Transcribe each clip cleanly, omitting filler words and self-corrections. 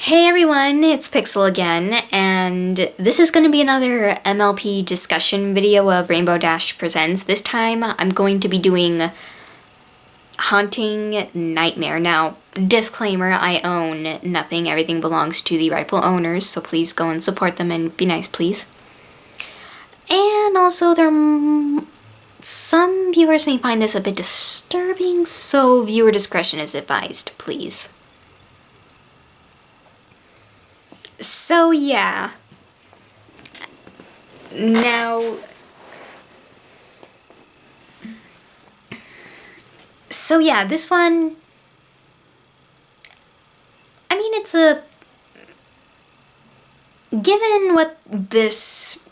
Hey everyone, it's Pixel again, and this is going to be another MLP discussion video of Rainbow Dash Presents. This time I'm going to be doing Haunting Nightmare. Now, disclaimer, I own nothing. Everything belongs to the rightful owners, so please go and support them and be nice, please. And also, some viewers may find this a bit disturbing, so viewer discretion is advised, please. So yeah, now, this one, I mean, given what this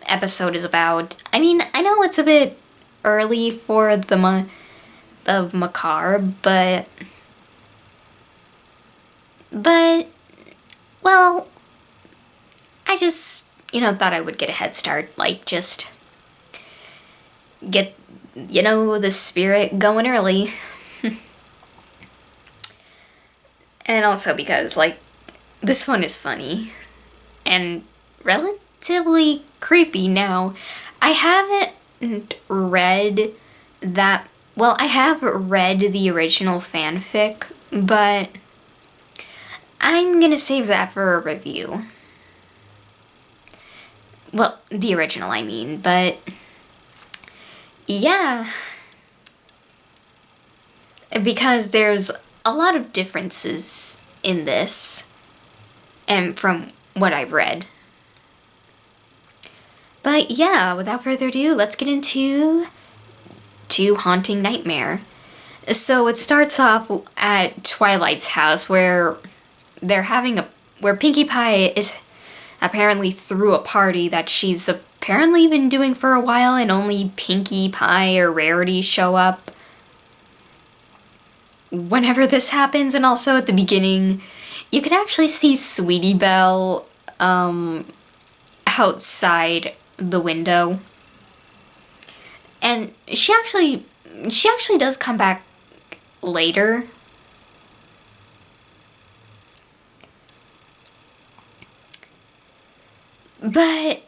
episode is about, I mean, I know it's a bit early for the month of macabre, but, well, I just, thought I would get a head start, like, just get, the spirit going early. And also because, this one is funny and relatively creepy. Now, I haven't read that, well, I have read the original fanfic, but I'm gonna save that for a review. Well, the original, I mean, but yeah. Because there's a lot of differences in this, and from what I've read. But yeah, without further ado, let's get into Haunting Nightmare. So it starts off at Twilight's house, where where Pinkie Pie is apparently threw a party that she's apparently been doing for a while, and only Pinkie Pie or Rarity show up whenever this happens. And also at the beginning, you can actually see Sweetie Belle outside the window. And she actually does come back later. But,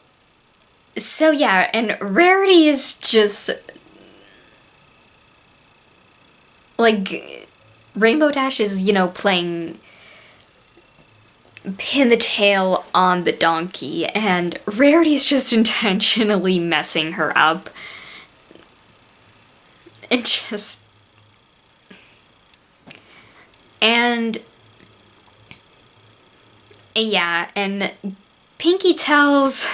so yeah, and Rarity is just, Rainbow Dash is, playing pin the tail on the donkey, and Rarity is just intentionally messing her up. And yeah, and Pinkie tells,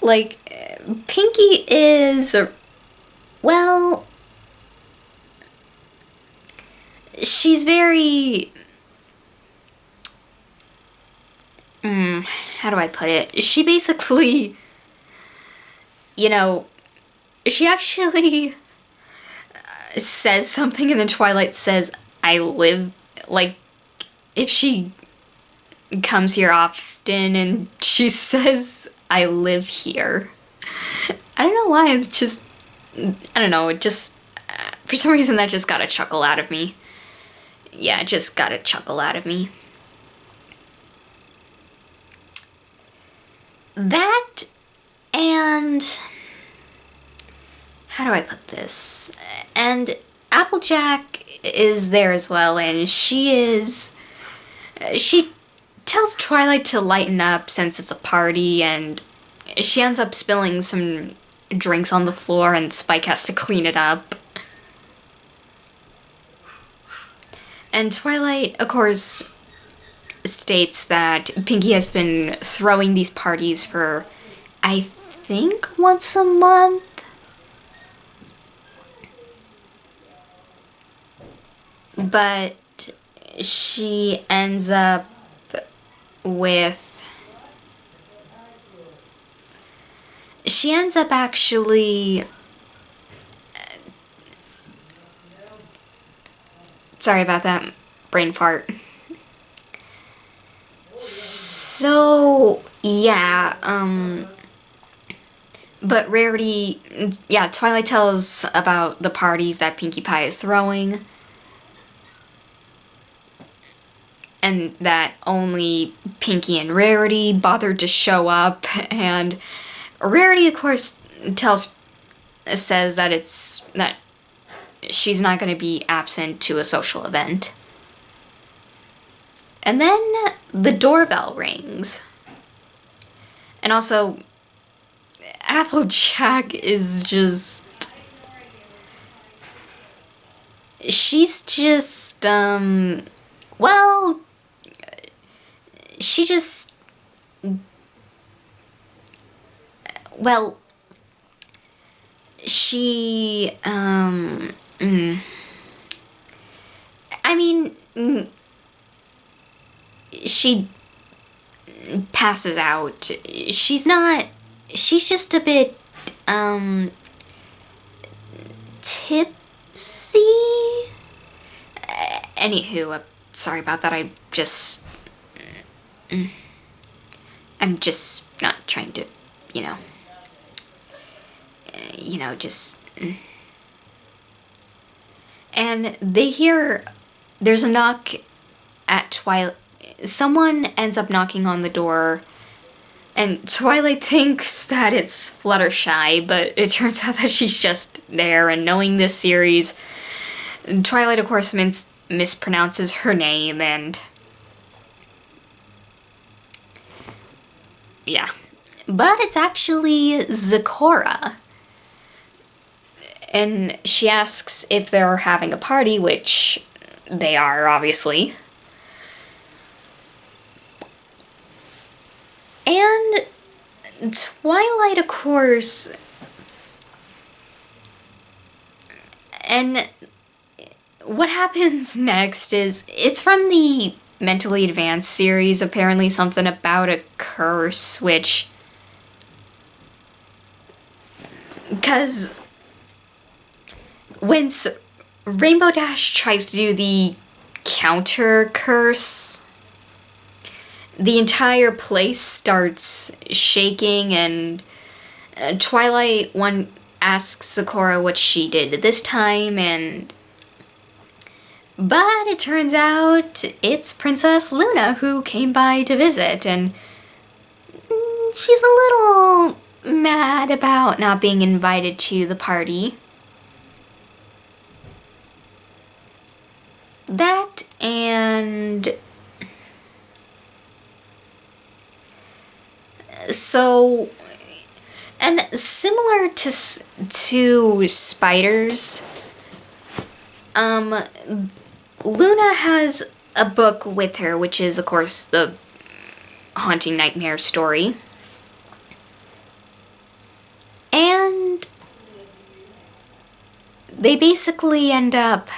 Pinkie is, well, she's very, how do I put it? She basically, she actually says something, and then Twilight says, I live, if she comes here often, and she says, I live here. I don't know why, it just, for some reason that just got a chuckle out of me. Yeah, it just got a chuckle out of me. That, and how do I put this? And Applejack is there as well, and she tells Twilight to lighten up since it's a party, and she ends up spilling some drinks on the floor, and Spike has to clean it up. And Twilight, of course, states that Pinkie has been throwing these parties for, I think, once a month. But she ends up actually, sorry about that brain fart. So, yeah, but Rarity, yeah, Twilight tells about the parties that Pinkie Pie is throwing. and that only Pinky and Rarity bothered to show up, and Rarity, of course, says that she's not going to be absent to a social event. And then the doorbell rings. And also, Applejack is just... She's just, well... She just... Well... She, I mean... She passes out. She's just a bit, tipsy? Anywho, sorry about that, I'm just not trying to, just... And they hear there's a knock at Twilight. Someone ends up knocking on the door, and Twilight thinks that it's Fluttershy, but it turns out that she's just there, and knowing this series, Twilight, of course, mispronounces her name, and... yeah. But it's actually Zecora. And she asks if they're having a party, which they are, obviously. And Twilight, of course... And what happens next is... It's from the Mentally Advanced series, apparently something about a curse, which... Because... when Rainbow Dash tries to do the counter curse, the entire place starts shaking, and Twilight asks Zecora what she did this time, but it turns out it's Princess Luna who came by to visit, and she's a little mad about not being invited to the party. That, and... So... And similar to spiders, Luna has a book with her, which is, of course, the Haunting Nightmare story. And they basically end up...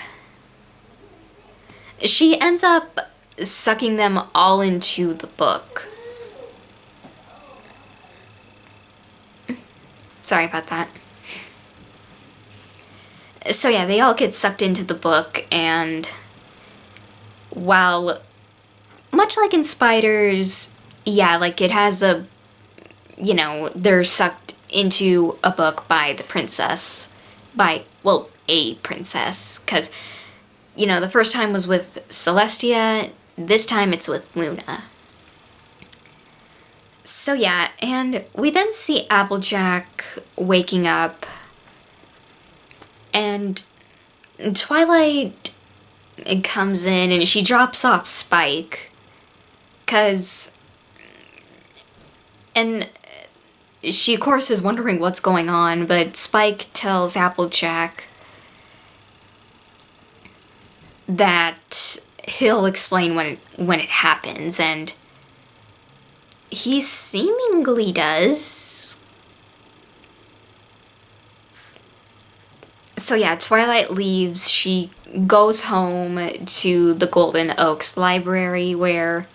She ends up sucking them all into the book. Sorry about that. So yeah, they all get sucked into the book, and while, much like in spiders, yeah, like it has a, they're sucked into a book by the princess, a princess, because, the first time was with Celestia, this time it's with Luna. So yeah, and we then see Applejack waking up, and Twilight comes in and she drops off Spike, and she of course is wondering what's going on, but Spike tells Applejack that he'll explain when it happens, and he seemingly does. So yeah, Twilight leaves. She goes home to the Golden Oaks library where,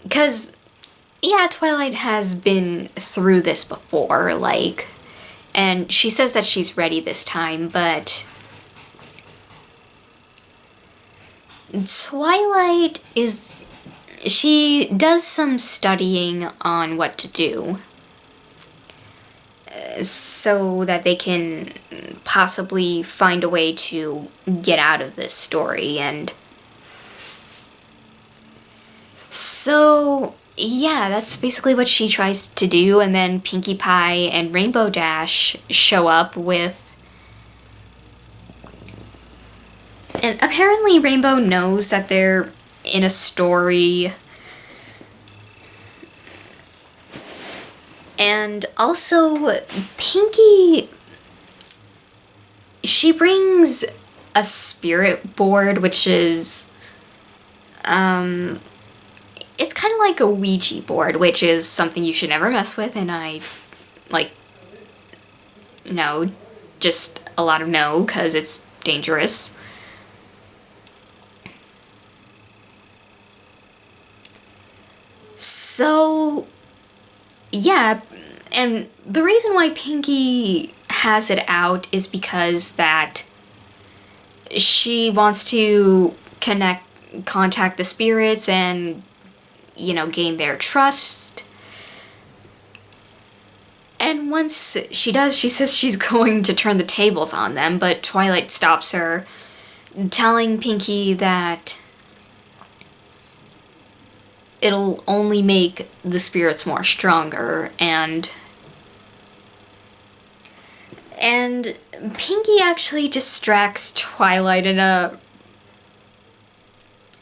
because, yeah, Twilight has been through this before, and she says that she's ready this time, but Twilight she does some studying on what to do so that they can possibly find a way to get out of this story, and So, yeah, that's basically what she tries to do, and then Pinkie Pie and Rainbow Dash show up with. And apparently, Rainbow knows that they're in a story. And also, Pinkie. She brings a spirit board, which is. It's kind of like a Ouija board, which is something you should never mess with, and I. Like. No. Just a lot of no, because it's dangerous. So, yeah, and the reason why Pinkie has it out is because that she wants to contact the spirits and, gain their trust. And once she does, she says she's going to turn the tables on them, but Twilight stops her, telling Pinkie that it'll only make the spirits more stronger, and Pinkie actually distracts Twilight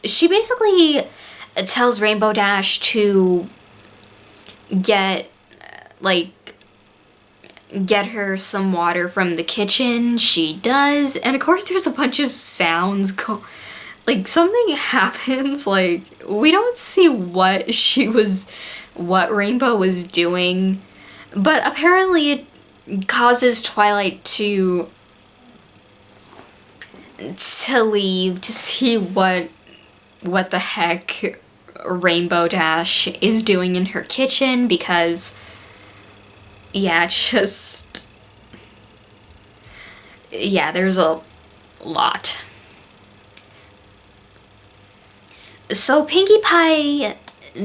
she basically tells Rainbow Dash to get her some water from the kitchen. She does, and of course there's a bunch of sounds something happens, we don't see what Rainbow was doing, but apparently it causes Twilight to leave to see what the heck Rainbow Dash is doing in her kitchen, because there's a lot. So Pinkie Pie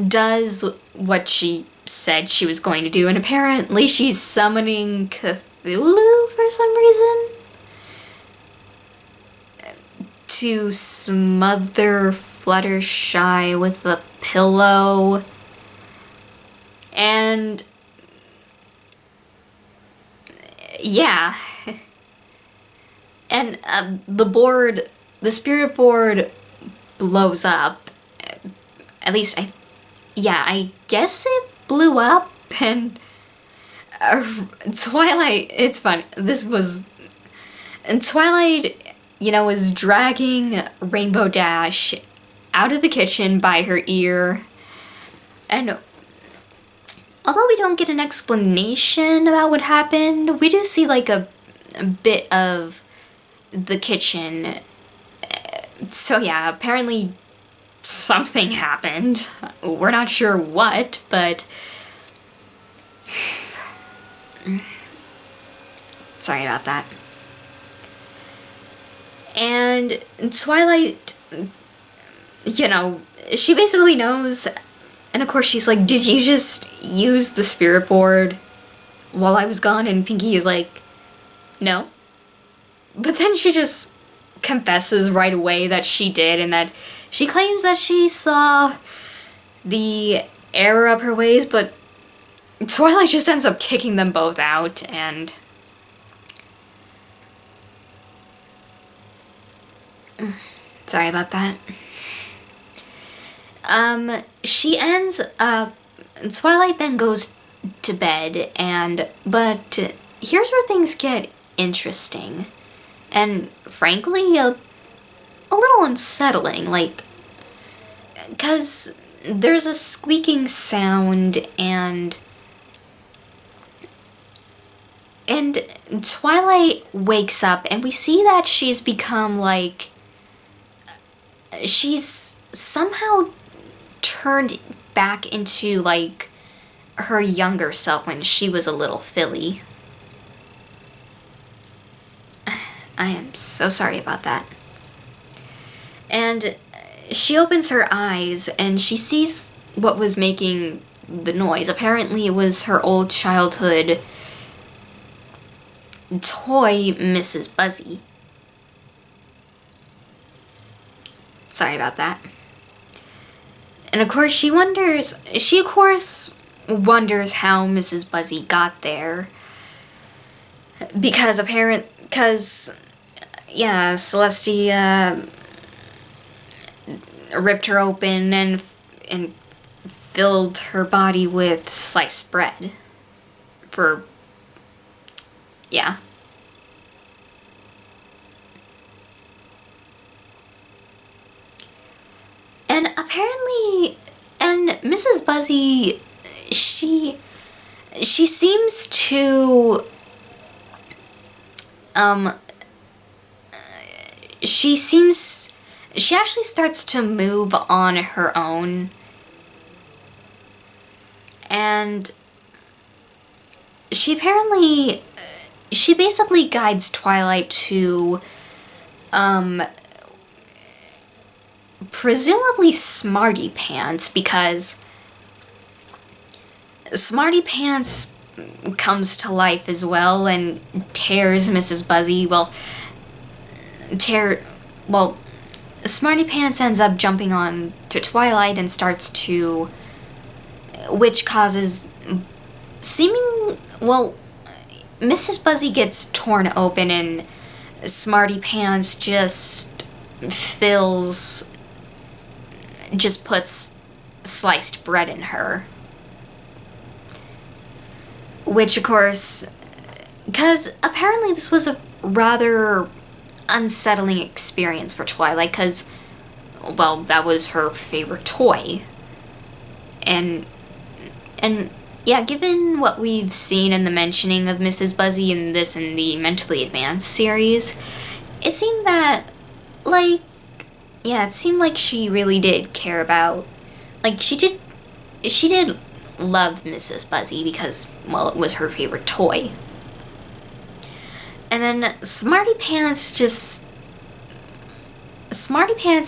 does what she said she was going to do, and apparently she's summoning Cthulhu for some reason to smother Fluttershy with a pillow. And yeah. And the spirit board blows up. At least I guess it blew up, and Twilight, it's fun. And Twilight, is dragging Rainbow Dash out of the kitchen by her ear, and although we don't get an explanation about what happened, we do see a bit of the kitchen. So yeah, apparently something happened. We're not sure what, but sorry about that. And Twilight, she basically knows, and of course she's like, did you just use the spirit board while I was gone? And Pinkie is like, no. But then she just confesses right away that she did, and that she claims that she saw the error of her ways, but Twilight just ends up kicking them both out, and sorry about that. She ends up, Twilight then goes to bed, but here's where things get interesting, and frankly, a little unsettling, because there's a squeaking sound, and Twilight wakes up, and we see that she's become, she's somehow turned back into, her younger self when she was a little filly. I am so sorry about that. And she opens her eyes, and she sees what was making the noise. Apparently it was her old childhood toy, Mrs. Buzzy. Sorry about that. And of course she wonders how Mrs. Buzzy got there. Because Celestia ripped her open and filled her body with sliced bread. And apparently, and Mrs. Buzzy, she seems to, she actually starts to move on her own. And she basically guides Twilight to, presumably Smarty Pants, because Smarty Pants comes to life as well and tears Mrs. Buzzy. Smarty Pants ends up jumping on to Twilight and starts to, which causes Mrs. Buzzy gets torn open and Smarty Pants just puts sliced bread in her. Which, of course, because apparently this was a rather unsettling experience for Twilight, because, well, that was her favorite toy. And yeah, given what we've seen in the mentioning of Mrs. Buzzy in the Mentally Advanced series, it seemed like she really did care about, she did love Mrs. Buzzy because, well, it was her favorite toy. And then Smarty Pants just splats,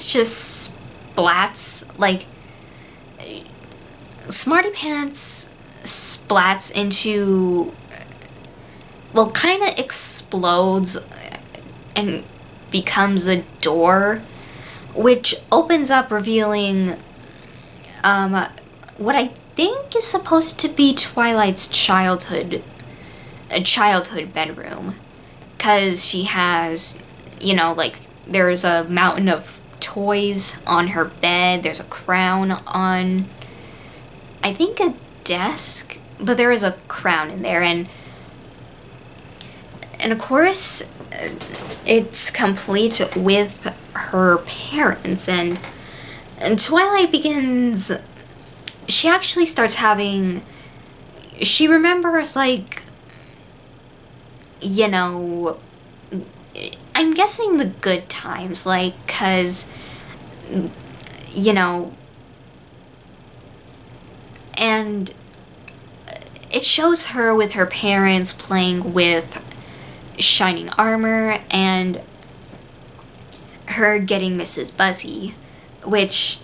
Smarty Pants splats into, kind of explodes and becomes a door, which opens up, revealing what I think is supposed to be Twilight's childhood bedroom, because she has, there's a mountain of toys on her bed, there's a crown on, I think, a desk, but there is a crown in there, and of course it's complete with her parents, and Twilight begins, she actually starts having, she remembers, I'm guessing the good times, 'cause, and it shows her with her parents playing with shining armor and her getting Mrs. Buzzy, which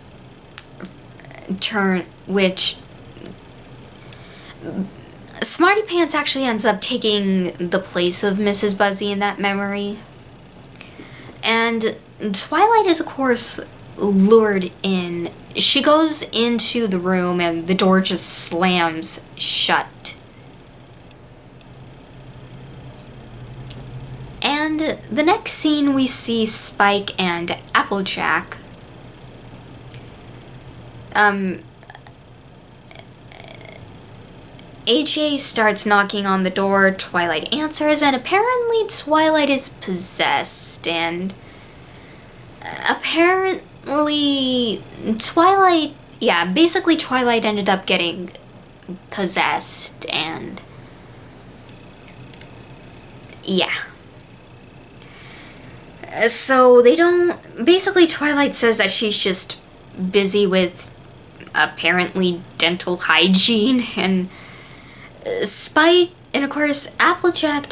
Smarty Pants actually ends up taking the place of Mrs. Buzzy in that memory. And Twilight is, of course, lured in. She goes into the room and the door just slams shut. And the next scene we see Spike and Applejack. AJ starts knocking on the door, Twilight answers, and apparently Twilight is possessed, and apparently Twilight ended up getting possessed, and yeah. So Twilight says that she's just busy with apparently dental hygiene, and Spike, and of course Applejack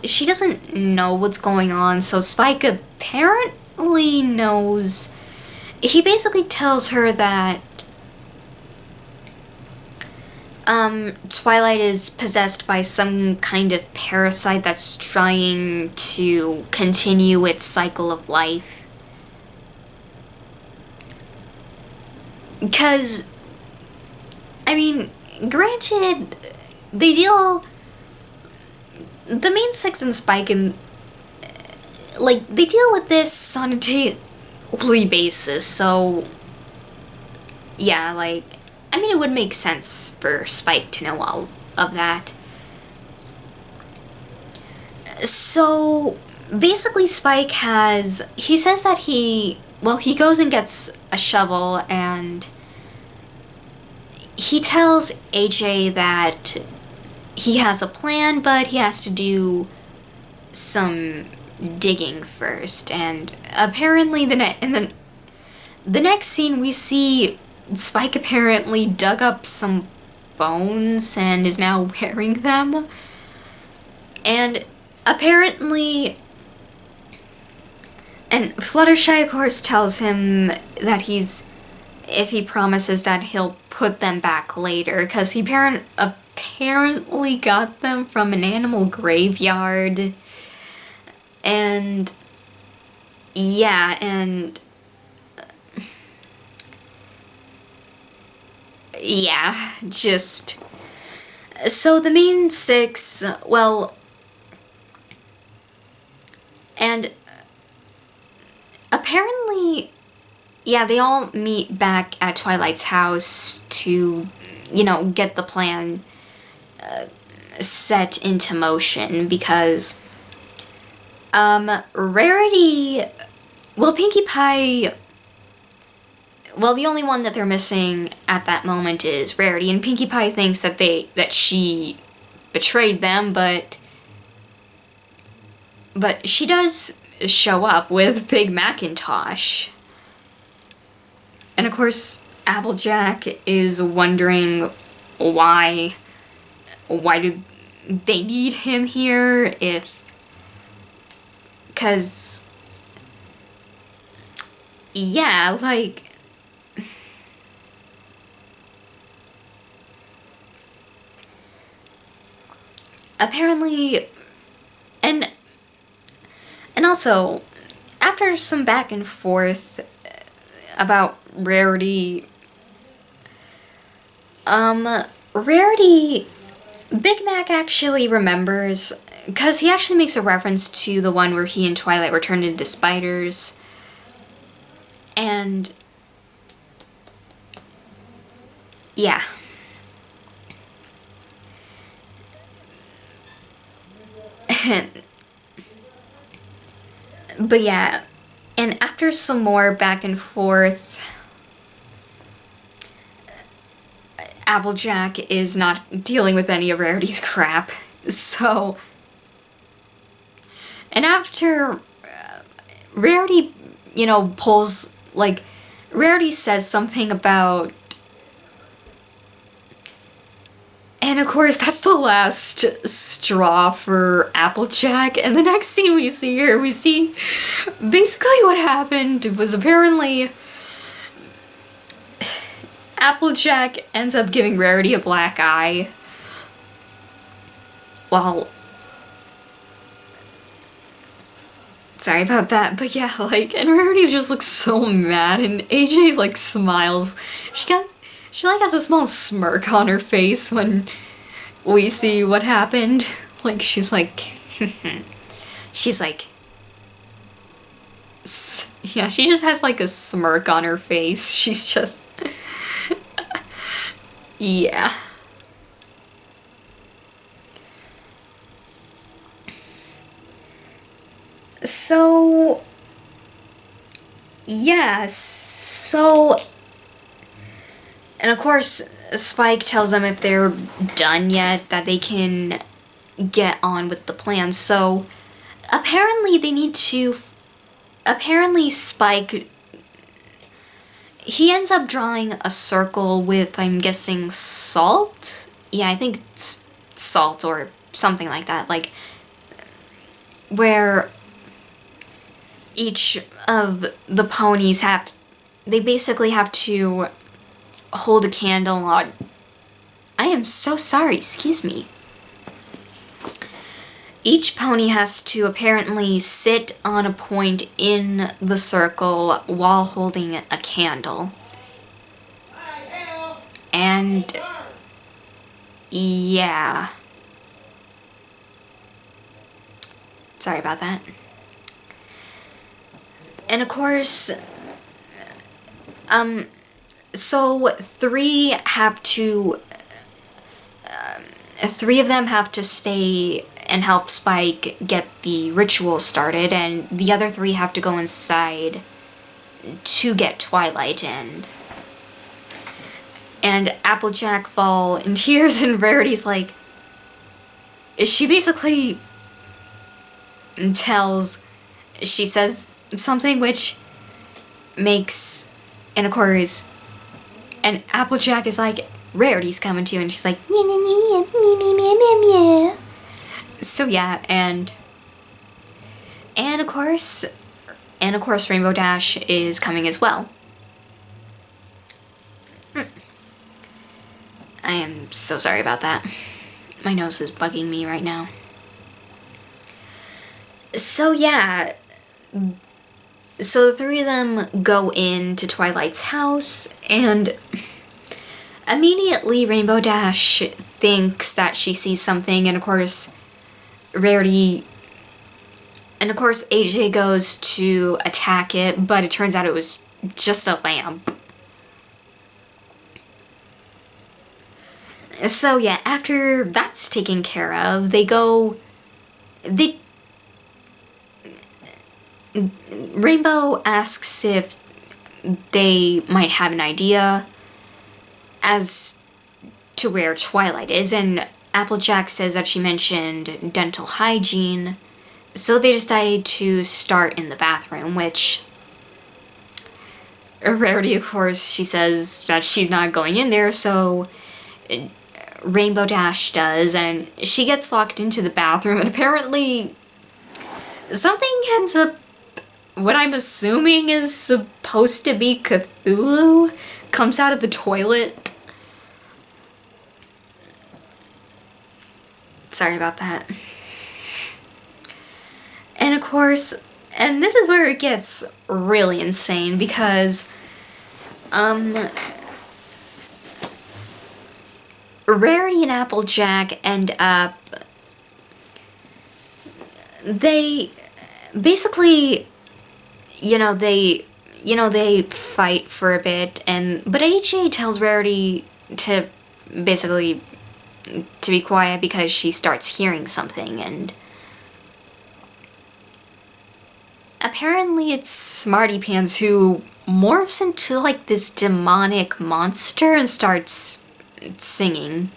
she doesn't know what's going on, so Spike apparently knows. He basically tells her that Twilight is possessed by some kind of parasite that's trying to continue its cycle of life. Because, I mean, granted, they deal... The main six and Spike and... Like, they deal with this on a daily basis, so... Yeah, like... I mean, it would make sense for Spike to know all of that. So, basically Spike has... He says that he goes and gets a shovel and... He tells AJ that he has a plan, but he has to do some digging first. And apparently in the next scene we see Spike apparently dug up some bones and is now wearing them. And apparently... And Fluttershy, of course, tells him that if he promises that he'll put them back later, because he apparently got them from an animal graveyard. And... Yeah, and... Yeah, just... So the main six, well... And... Apparently... Yeah, they all meet back at Twilight's house to, you know, get the plan set into motion, because Rarity... Well, Pinkie Pie... Well, the only one that they're missing at that moment is Rarity, and Pinkie Pie thinks that she betrayed them, but she does show up with Big Macintosh. And of course, Applejack is wondering why do they need him here because, yeah, like, apparently, and also, after some back and forth about Rarity, Big Mac actually remembers, because he actually makes a reference to the one where he and Twilight were turned into spiders, and yeah. But yeah, and after some more back and forth, Applejack is not dealing with any of Rarity's crap, so... And after Rarity, you know, pulls, like, Rarity says something about... And of course, that's the last straw for Applejack. And the next scene we see here, we see basically what happened was apparently Applejack ends up giving Rarity a black eye. Well, sorry about that, but yeah, like, and Rarity just looks so mad, and AJ, like, smiles. She like has a small smirk on her face when we see what happened. Like, she's like, yeah, she just has like a smirk on her face. She's just, yeah. So, yeah, and of course, Spike tells them if they're done yet, that they can get on with the plan. So, apparently they need to... Apparently Spike... He ends up drawing a circle with, I'm guessing, salt? Yeah, I think it's salt or something like that. Like, where each of the ponies have... They basically have to hold a candle on... I am so sorry, excuse me. Each pony has to apparently sit on a point in the circle while holding a candle. And yeah. Sorry about that. And of course, so three of them have to stay and help Spike get the ritual started, and the other three have to go inside to get Twilight in. And Applejack fall in tears, and Rarity's like, she basically she says something which makes, and of course, and Applejack is like, Rarity's coming to you, and she's like, yeah, yeah, yeah, me, yeah. So yeah, and of course, Rainbow Dash is coming as well. I am so sorry about that. My nose is bugging me right now. So yeah, so the three of them go into Twilight's house, and immediately Rainbow Dash thinks that she sees something, and of course Rarity, and of course AJ goes to attack it, but it turns out it was just a lamp. So yeah, after that's taken care of, Rainbow asks if they might have an idea as to where Twilight is, and Applejack says that she mentioned dental hygiene, so they decide to start in the bathroom, which Rarity, of course, she says that she's not going in there, so Rainbow Dash does, and she gets locked into the bathroom, and apparently something ends up, what I'm assuming is supposed to be Cthulhu, comes out of the toilet. Sorry about that. And of course, and this is where it gets really insane, because Rarity and Applejack end up, they basically, they fight for a bit, but AJ tells Rarity to basically to be quiet because she starts hearing something, and apparently it's Smarty Pants who morphs into like this demonic monster and starts singing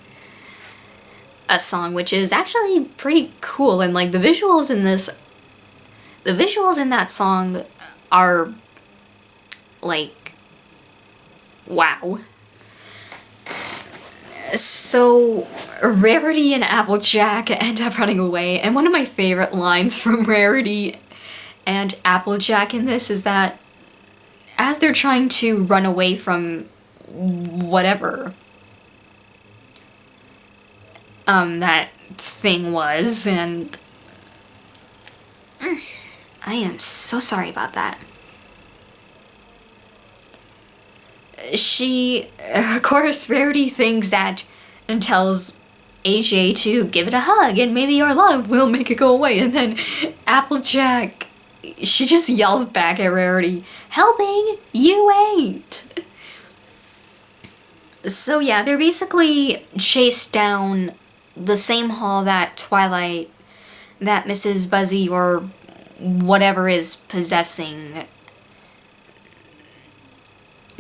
a song, which is actually pretty cool, and like the visuals in that song are like, wow. So Rarity and Applejack end up running away, and one of my favorite lines from Rarity and Applejack in this is that as they're trying to run away from whatever that thing was, and I am so sorry about that. Of course, Rarity thinks that and tells AJ to give it a hug and maybe our love will make it go away, and then Applejack, she just yells back at Rarity, "Helping? You ain't!" So yeah, they're basically chased down the same hall that Mrs. Buzzy or whatever is possessing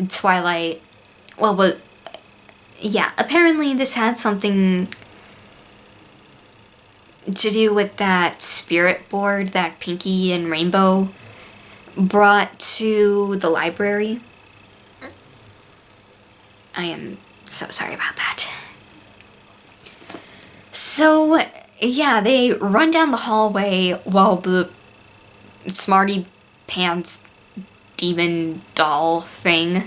Twilight. Well, but yeah, apparently this had something to do with that spirit board that Pinky and Rainbow brought to the library. I am so sorry about that. So, yeah, they run down the hallway while the Smarty Pants demon doll thing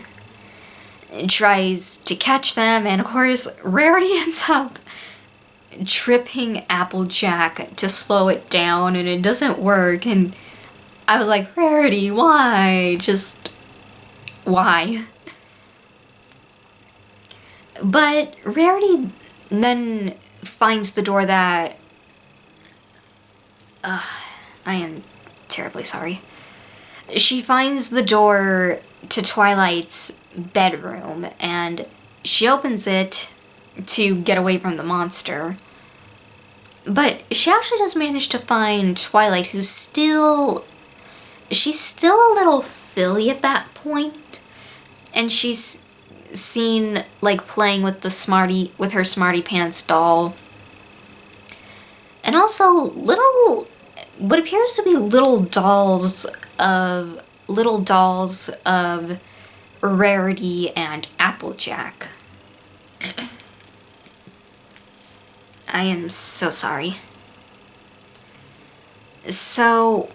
tries to catch them, and of course, Rarity ends up tripping Applejack to slow it down, and it doesn't work, and I was like, Rarity, why? Just, why? But Rarity then finds the door that... I am terribly sorry. She finds the door to Twilight's bedroom, and she opens it to get away from the monster. But she actually does manage to find Twilight, who's still... She's still a little filly at that point, and she's seen, like, playing with her Smarty Pants doll. And also what appears to be little dolls of Rarity and Applejack. I am so sorry. So,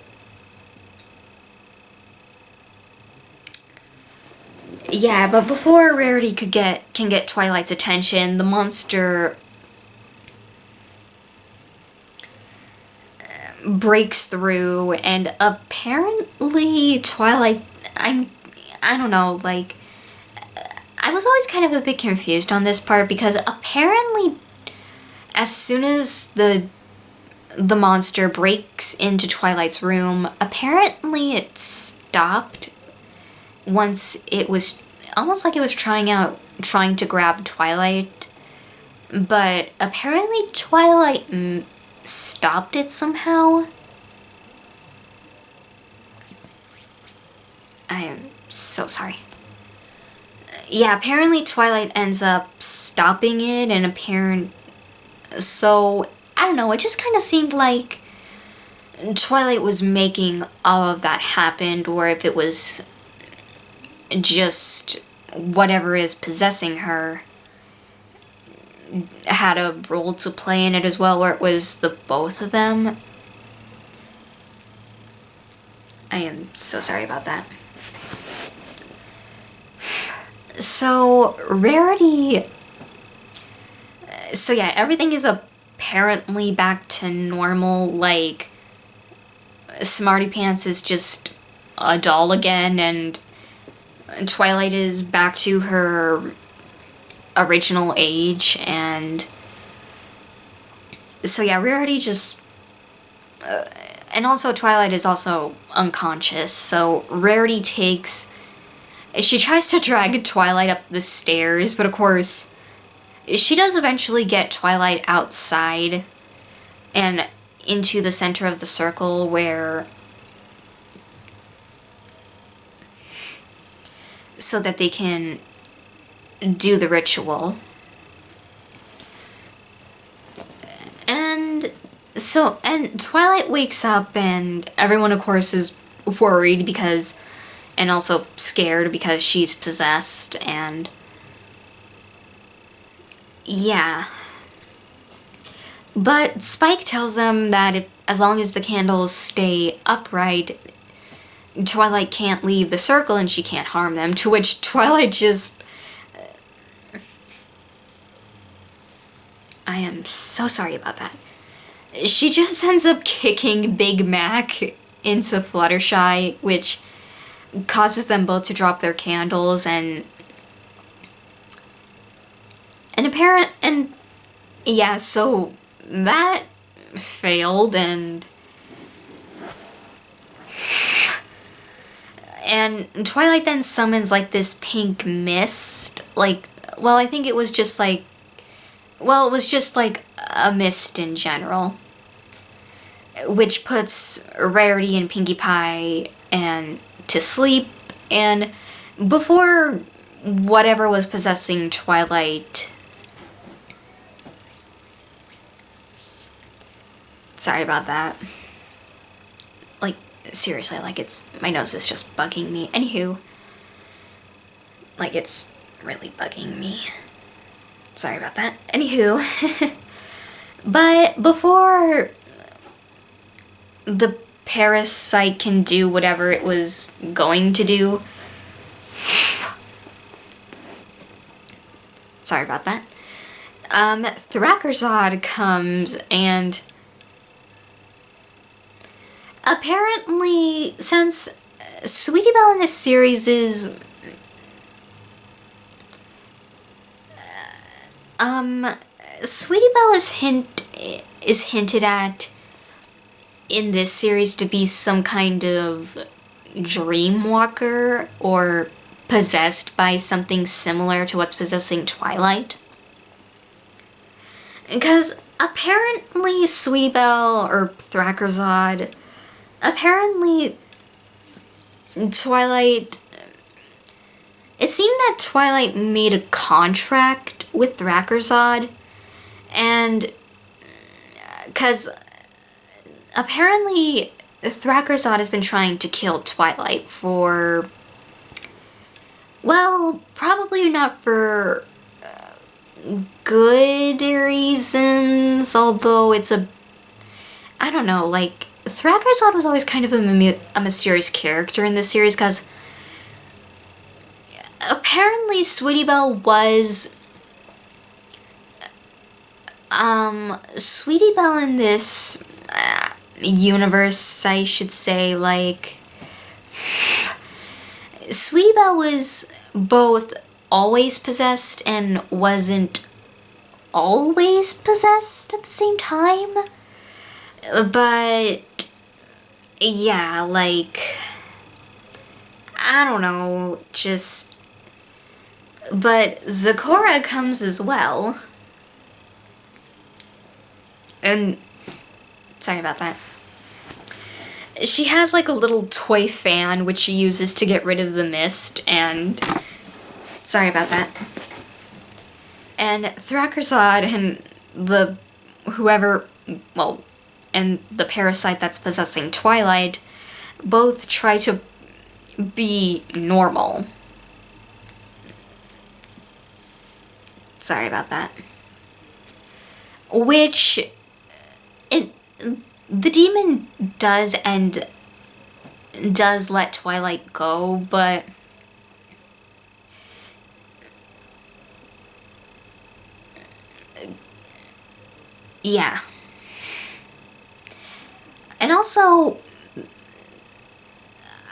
yeah, but before Rarity can get Twilight's attention, the monster breaks through, and apparently Twilight, I don't know, like, I was always kind of a bit confused on this part, because apparently as soon as the monster breaks into Twilight's room, apparently it stopped once it was almost like it was trying to grab Twilight, but apparently Twilight stopped it somehow. I am so sorry. Yeah, apparently Twilight ends up stopping it, and so, I don't know, it just kind of seemed like Twilight was making all of that happen, or if it was just whatever is possessing her had a role to play in it as well, or it was the both of them. I am so sorry about that. So, Rarity... So yeah, everything is apparently back to normal, like, Smarty Pants is just a doll again, and Twilight is back to her original age, and so yeah, Rarity just... and also Twilight is also unconscious, so Rarity she tries to drag Twilight up the stairs, but of course, she does eventually get Twilight outside and into the center of the circle so that they can do the ritual. And Twilight wakes up, and everyone of course is worried and also scared because she's possessed, and yeah. But Spike tells them that as long as the candles stay upright, Twilight can't leave the circle and she can't harm them, to which Twilight just... I am so sorry about that. She just ends up kicking Big Mac into Fluttershy, which causes them both to drop their candles, and yeah, so that failed, and Twilight then summons like this pink mist, like, well, I think it was just like, well, it was just like a mist in general, which puts Rarity and Pinkie Pie to sleep, and before whatever was possessing Twilight... Sorry about that. Like, seriously, like, my nose is just bugging me. Anywho, like, it's really bugging me. Sorry about that. Anywho, but before the parasite can do whatever it was going to do... Sorry about that. Thrackerzod comes, and apparently, since Sweetie Belle in this series is... Sweetie Belle is hinted at in this series to be some kind of dream walker or possessed by something similar to what's possessing Twilight. Because apparently Sweetie Belle or Thrakkerzad, apparently Twilight, it seemed that Twilight made a contract with Thrakkerzad, and because apparently Thrakkerzad has been trying to kill Twilight for, well, probably not for good reasons, although it's I don't know, like, Thrakkerzad was always kind of a mysterious character in this series, because apparently Sweetie Belle was, Sweetie Belle in this universe, I should say, like, Sweetie Belle was both always possessed and wasn't always possessed at the same time. But yeah, like, I don't know, just, but Zecora comes as well. And sorry about that. She has like a little toy fan which she uses to get rid of the mist, and sorry about that. And Thrakkerzad and the the parasite that's possessing Twilight both try to be normal. Sorry about that. Which the demon does let Twilight go, but yeah. And also,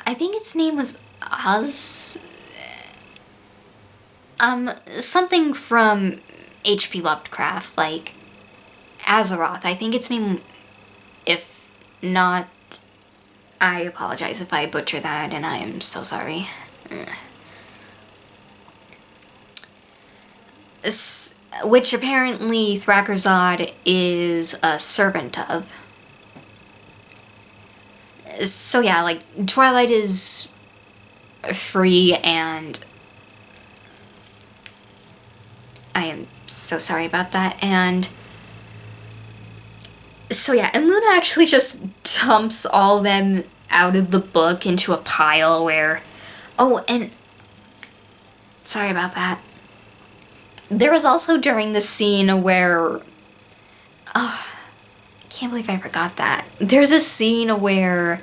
I think its name was something from H.P. Lovecraft, like Azeroth. I think its name, if not, I apologize if I butcher that, and I am so sorry. Which apparently Thrakkerzad is a servant of. So yeah, like, Twilight is free, and I am so sorry about that, and so yeah, and Luna actually just dumps all of them out of the book into a pile where, oh, and sorry about that. There was also during the scene where, oh, I can't believe I forgot that. There's a scene where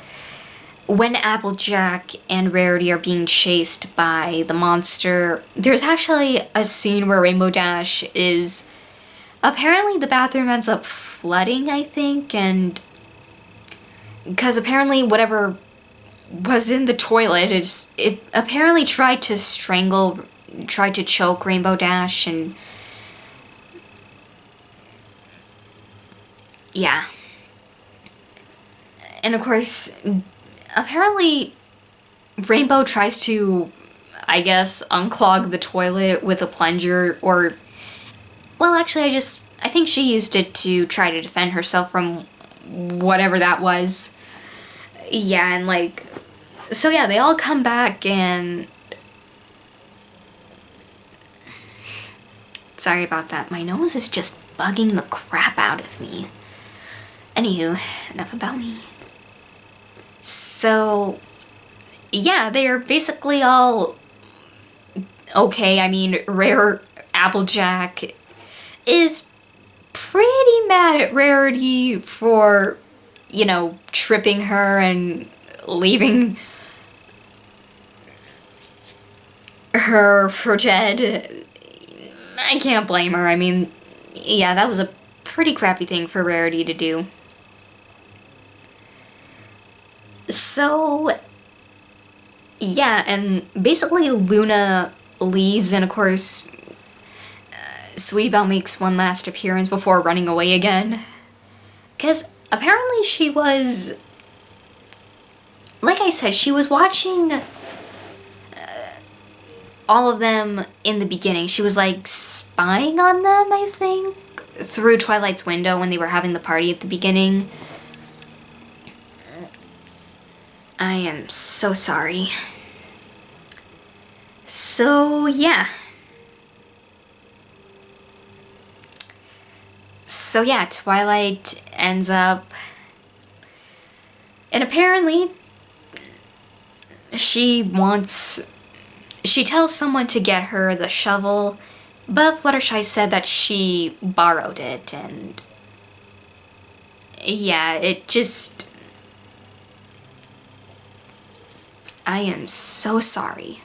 when Applejack and Rarity are being chased by the monster, there's actually a scene where Rainbow Dash is, apparently the bathroom ends up flooding, I think, and because apparently whatever was in the toilet, it apparently tried to choke Rainbow Dash, and yeah. And of course, apparently Rainbow tries to, I guess, unclog the toilet with a plunger, or, well, actually I think she used it to try to defend herself from whatever that was. Yeah, and like, so yeah, they all come back, and sorry about that, my nose is just bugging the crap out of me. Anywho, enough about me. So, yeah, they're basically all okay. I mean, Rare Applejack is pretty mad at Rarity for, you know, tripping her and leaving her for dead. I can't blame her. I mean, yeah, that was a pretty crappy thing for Rarity to do. So, yeah, and basically Luna leaves, and of course, Sweetie Belle makes one last appearance before running away again. Because apparently she was, like I said, she was watching all of them in the beginning. She was like spying on them, I think, through Twilight's window when they were having the party at the beginning. I am so sorry. So, yeah. So yeah, Twilight ends up, and apparently she tells someone to get her the shovel, but Fluttershy said that she borrowed it, and yeah, it just, I am so sorry.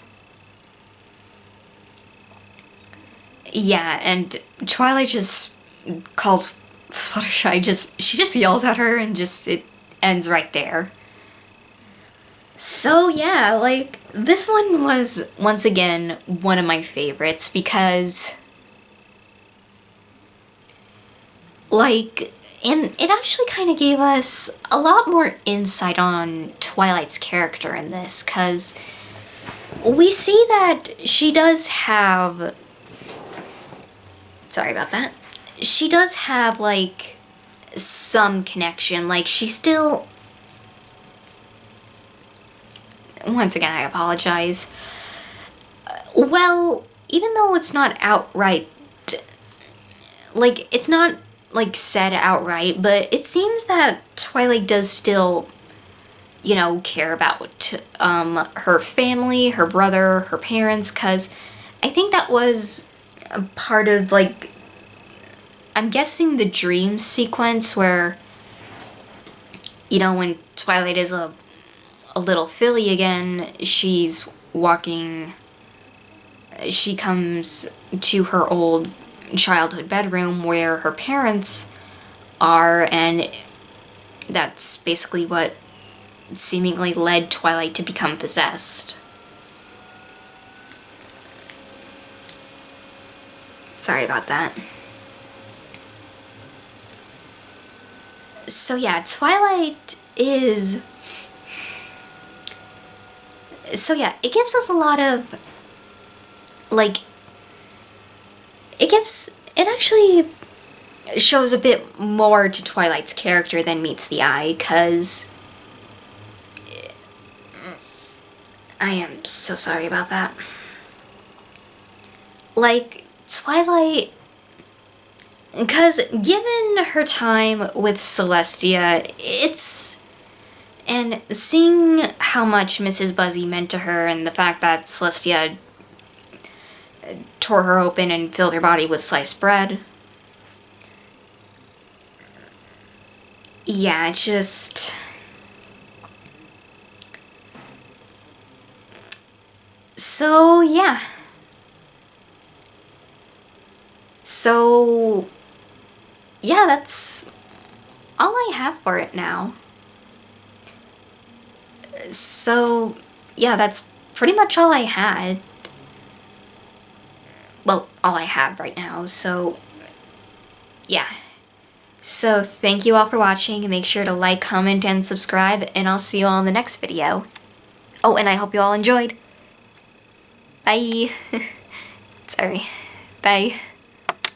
Yeah, and Twilight just calls Fluttershy, she just yells at her, and it ends right there. So yeah, like, this one was, once again, one of my favorites because, like, and it actually kind of gave us a lot more insight on Twilight's character in this, because we see that she does have, sorry about that, she does have, like, some connection. Like, she still, once again, I apologize. Well, even though it's not outright, like, it's not, like, said outright, but it seems that Twilight does still, you know, care about, her family, her brother, her parents, because I think that was a part of, like, I'm guessing the dream sequence where, you know, when Twilight is a little filly again, she's walking, she comes to her old childhood bedroom where her parents are, and that's basically what seemingly led Twilight to become possessed. Sorry about that. So yeah, Twilight is... So yeah, it gives us a lot of, like, it actually shows a bit more to Twilight's character than meets the eye, because I am so sorry about that. Like, Twilight, because given her time with Celestia, and seeing how much Mrs. Buzzy meant to her, and the fact that Celestia tore her open and filled her body with sliced bread. Yeah, just... So, yeah. So, yeah, that's all I have for it now. So, yeah, that's pretty much all I had. Well, all I have right now, so, yeah. So, thank you all for watching, and make sure to like, comment, and subscribe, and I'll see you all in the next video. Oh, and I hope you all enjoyed. Bye. Sorry. Bye.